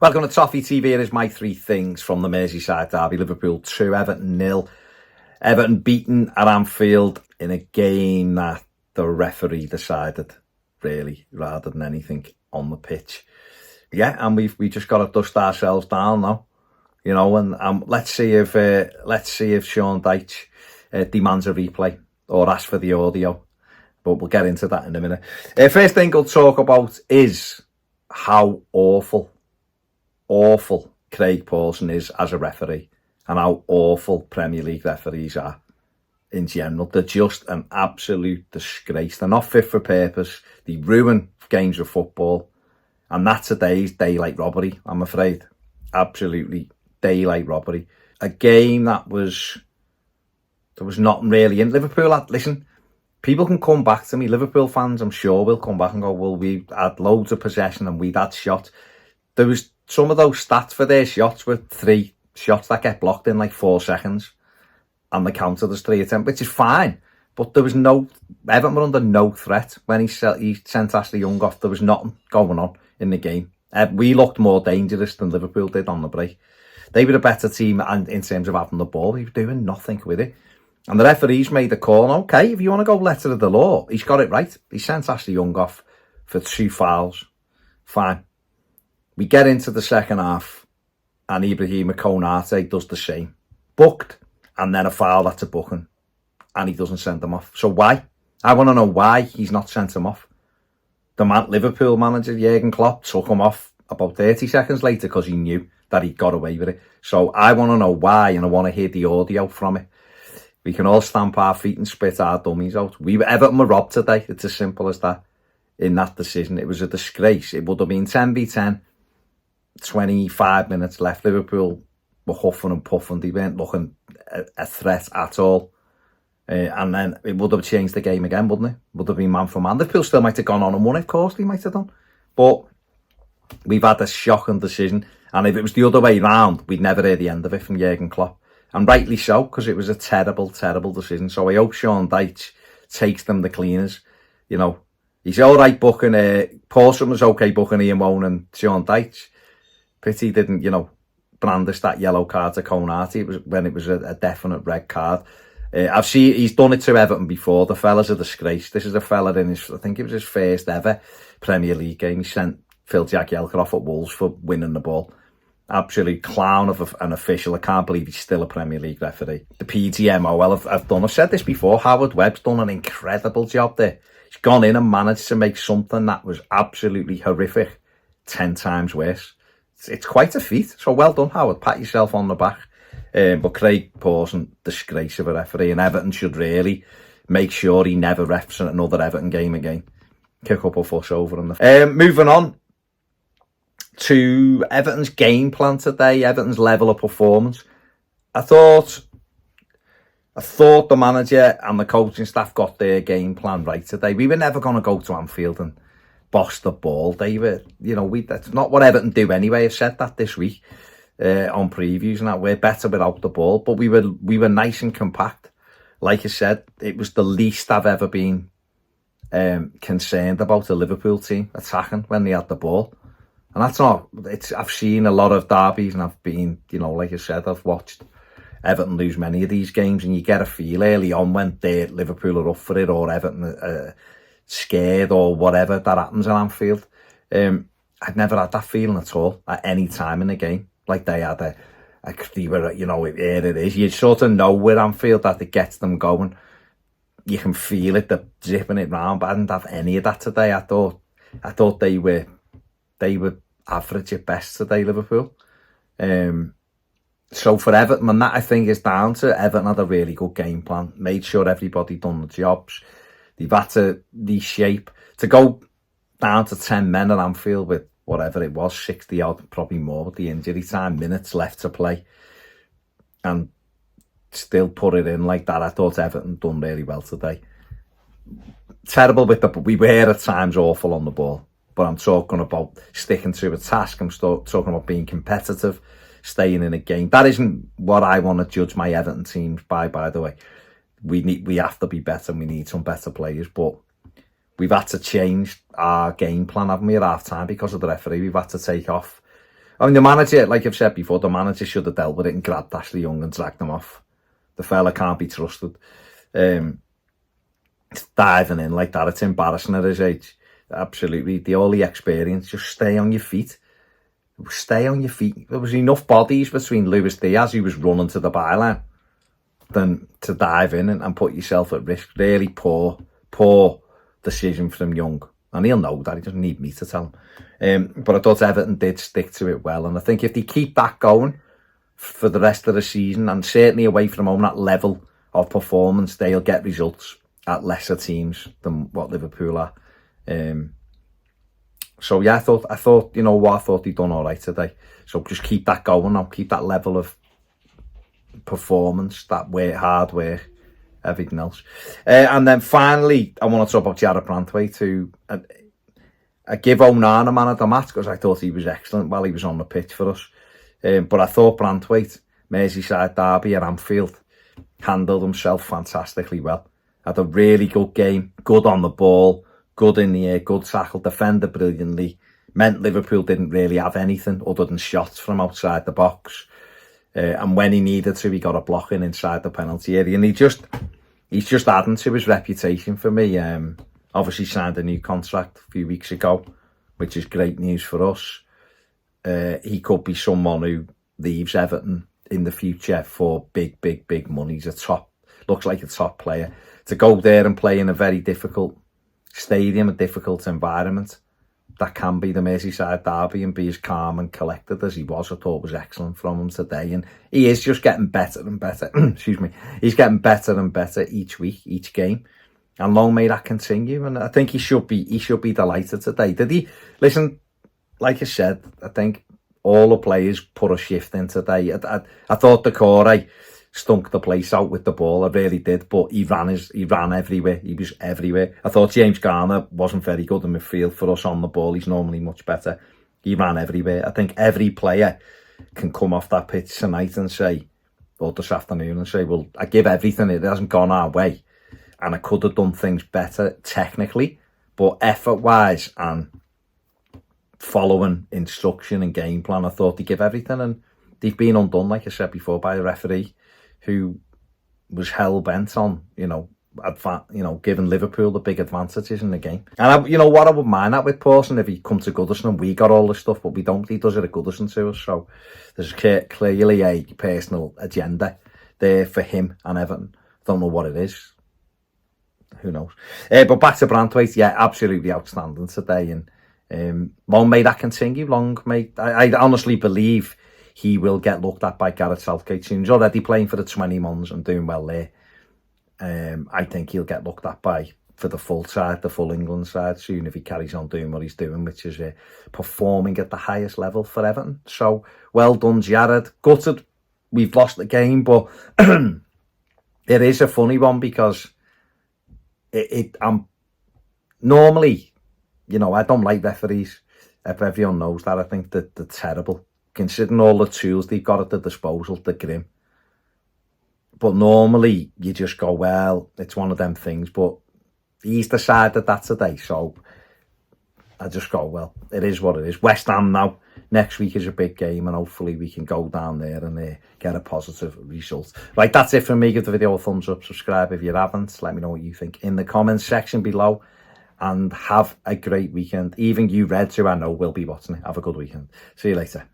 Welcome to Toffee TV. Here is my three things from the Merseyside derby. Liverpool 2, Everton 0. Everton beaten at Anfield in a game that the referee decided, really, rather than anything on the pitch. Yeah, and we just got to dust ourselves down now, you know. And let's see if Sean Dyche demands a replay or asks for the audio. But we'll get into that in a minute. First thing we'll talk about is how awful Craig Pawson is as a referee, and how awful Premier League referees are in general. They're just an absolute disgrace. They're not fit for purpose. They ruin games of football, and that's today's daylight robbery, I'm afraid. Absolutely daylight robbery. A game there was nothing really in. Liverpool listen, people can come back to me, Liverpool fans, I'm sure, will come back and go, well, we had loads of possession and we'd had shots. There was some of those stats for their shots were 3 shots that get blocked in like 4 seconds, and the counter there's 3 attempts, which is fine. But there was Everton were under no threat when he sent Ashley Young off. There was nothing going on in the game. We looked more dangerous than Liverpool did on the break. They were a better team, and in terms of having the ball, he was doing nothing with it. And the referees made the call. Okay, if you want to go letter of the law, he's got it right. He sent Ashley Young off for 2 fouls. Fine. We get into the second half, and Ibrahim Konate does the same. Booked, and then a foul that's a booking, and he doesn't send them off. So why? I want to know why he's not sent him off. The Liverpool manager, Jurgen Klopp, took him off about 30 seconds later because he knew that he got away with it. So I want to know why, and I want to hear the audio from it. We can all stamp our feet and spit our dummies out. Everton were robbed today. It's as simple as that. In that decision, it was a disgrace. It would have been 10v10. 25 minutes left. Liverpool were huffing and puffing. They weren't looking a threat at all. And then it would have changed the game again, wouldn't it? Would have been man for man. Liverpool still might have gone on and won it, of course, they might have done. But we've had a shocking decision. And if it was the other way round, we'd never hear the end of it from Jurgen Klopp. And rightly so, because it was a terrible, terrible decision. So I hope Sean Dyche takes them the cleaners. You know, he's all right booking. Pawson was okay booking Ian Woan and Sean Dyche. Pity didn't, brandish that yellow card to Konate. It was when it was a definite red card. I've seen he's done it to Everton before. The fella's a disgrace. This is a fella in I think it was his first ever Premier League game. He sent Phil Jagielka off at Wolves for winning the ball. Absolute clown of an official. I can't believe he's still a Premier League referee. The PGMOL I've said this before. Howard Webb's done an incredible job there. He's gone in and managed to make something that was absolutely horrific 10 times worse. It's quite a feat. So well done, Howard. Pat yourself on the back. But Craig Pawson, disgrace of a referee, and Everton should really make sure he never refs another Everton game again. Kick up a fuss over him. Moving on to Everton's game plan today, Everton's level of performance. I thought the manager and the coaching staff got their game plan right today. We were never going to go to Anfield and boss the ball. They were, that's not what Everton do anyway. I've said that this week on previews and that. We're better without the ball, but we were nice and compact. Like I said, it was the least I've ever been concerned about a Liverpool team attacking when they had the ball. And that's not, I've seen a lot of derbies, and I've been, like I said, I've watched Everton lose many of these games, and you get a feel early on when Liverpool are up for it, or Everton scared, or whatever that happens at Anfield. I'd never had that feeling at all at any time in the game. Like they had they were, here it is. You sort of know with Anfield that it gets them going. You can feel it, they're zipping it round, but I didn't have any of that today. I thought they were average at best today, Liverpool. So for Everton, and that I think is down to Everton had a really good game plan, made sure everybody done the jobs. They've had to reshape to go down to 10 men at Anfield with whatever it was, 60 odd, probably more with the injury time, minutes left to play, and still put it in like that. I thought Everton done really well today. Terrible we were at times awful on the ball, but I'm talking about sticking to a task. I'm talking about being competitive, staying in a game. That isn't what I want to judge my Everton teams by the way. We have to be better, and we need some better players, but we've had to change our game plan, haven't we, at half time because of the referee. We've had to take off I mean, the manager, like I've said before, the manager should have dealt with it and grabbed Ashley Young and dragged him off. The fella can't be trusted. Diving in like that, it's embarrassing at his age. Absolutely. All the experience, just stay on your feet. Stay on your feet. There was enough bodies between Luis Diaz, who was running to the byline, than to dive in and put yourself at risk. Really poor decision from Young. And he'll know that. He doesn't need me to tell him. But I thought Everton did stick to it well. And I think if they keep that going for the rest of the season, and certainly away from home, that level of performance, they'll get results at lesser teams than what Liverpool are. So yeah, I thought, you know what, I thought he'd done all right today. So just keep that going now, keep that level of performance, that work, hard work, everything else. And then finally, I want to talk about Jarrad Branthwaite, who I give Onana man of the match because I thought he was excellent while he was on the pitch for us. But I thought Branthwaite, Merseyside derby at Anfield, handled himself fantastically well. Had a really good game, good on the ball, good in the air, good tackle, defended brilliantly. Meant Liverpool didn't really have anything other than shots from outside the box. And when he needed to, he got a block inside the penalty area. And he's just adding to his reputation for me. Obviously signed a new contract a few weeks ago, which is great news for us. He could be someone who leaves Everton in the future for big money. He's looks like a top player. To go there and play in a very difficult stadium, a difficult environment, that can be the Merseyside derby, and be as calm and collected as he was, I thought was excellent from him today. And he is just getting better and better. Excuse me. He's getting better and better each week, each game. And long may that continue. And I think he should be delighted today. Did he? Listen, like I said, I think all the players put a shift in today. I thought Decore stunk the place out with the ball. I really did, but he ran everywhere. He was everywhere. I thought James Garner wasn't very good in midfield for us on the ball. He's normally much better. He ran everywhere. I think every player can come off that pitch tonight and say, or this afternoon, and say, well, I give everything. It hasn't gone our way. And I could have done things better technically, but effort-wise and following instruction and game plan, I thought they give everything. And they've been undone, like I said before, by a referee who was hell-bent on, giving Liverpool the big advantages in the game. And I would mind that with Pawson if he come to Goodison and we got all this stuff, but we don't. He does it at Goodison to us. So there's clearly a personal agenda there for him and Everton. Don't know what it is. Who knows? But back to Branthwaite, yeah, absolutely outstanding today. And long may that continue. Long may I honestly believe he will get looked at by Gareth Southgate soon. He's already playing for the 20 Mons and doing well there. I think he'll get looked at for the full side, the full England side soon, if he carries on doing what he's doing, which is performing at the highest level for Everton. So well done, Jarrad. Gutted we've lost the game, but it is a funny one because I'm normally, I don't like referees. If everyone knows that, I think that they're terrible. Considering all the tools they've got at their disposal, they're grim. But normally, you just go, well, it's one of them things. But he's decided that today, so I just go, well, it is what it is. West Ham now. Next week is a big game, and hopefully we can go down there and get a positive result. Right, that's it from me. Give the video a thumbs up, subscribe if you haven't. Let me know what you think in the comments section below. And have a great weekend. Even you Reds, who I know will be watching it. Have a good weekend. See you later.